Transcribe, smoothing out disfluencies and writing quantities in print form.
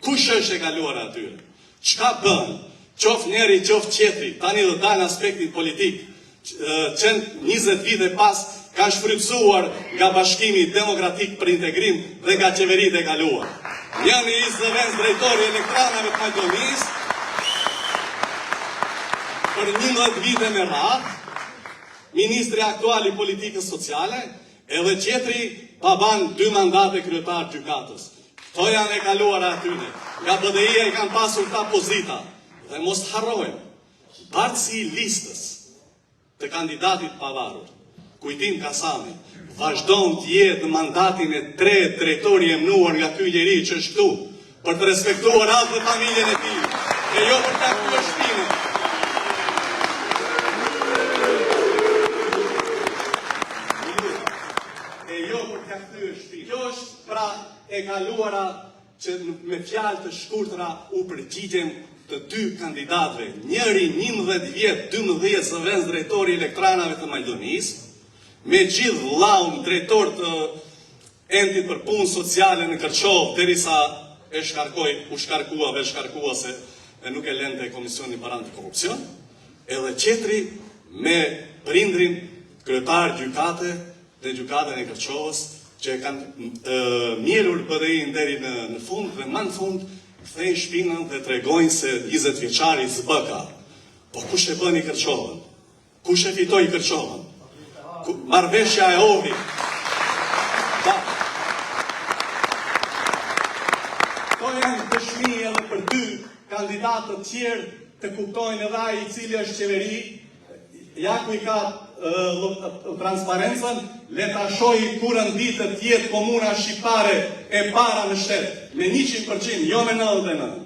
Kush është e kaluar atyre? Çka bën? Qof njeri, qof qetri, tani do dalë aspektit politik, që 20 vite pas ka shfrytëzuar nga Bashkimi Demokratik për Integrim dhe nga qeveritë e kaluar. Janë i zëvendës drejtori elektranave të Maqedonisë për 11 vite me radhë, ministri aktual i politikës sociale, edhe qetri pa ban 2 mandate kryetar gjykatës. Këto janë e kaluar atyre. Nga BDI-ja i kanë pasur ta pozita. Dhe mos të harrojmë, partësi i listës të kandidatit pavarur, Kujtim Kasami, vazhdon të jetë në mandatin e 3 drejtori emënuar nga ky njeri që është këtu, për të respektuar atë dhe familjen e tij, e jo për ta kryer shpinën. E jo për ta kryer shpinën. Kjo është pra e kaluara që me fjalë të shkurtra u përgjigjem të 2 kandidatëve, njëri 11 vjet, 12 zëvendës drejtori elektranave të Maqedonisë, me gjithë vllaun drejtor të endit për punë sociale në Kërçov, derisa u shkarkua se nuk e lente Komisioni për Antikorrupsion, edhe qetri me prindrin kryetar gjykate dhe gjykatën e Kërçovës, që kanë mirur BDI-n deri në fund dhe më në fund kthejnë shpinën dhe tregojnë se 20 vjeçari zbëka. Po kush e bëni Kërçovën? Kush e fitoi Kërçovën? Marrëveshja e Ovi. Këto janë dëshmi edhe për 2 kandidatë të tjerë të kuptojnë edhe ai i cili është qeveri, ja ku i ka transparencën, le ta shohë kurën ditë të jetë komuna shqiptare e para në shtet, me 100%, jo me 99%.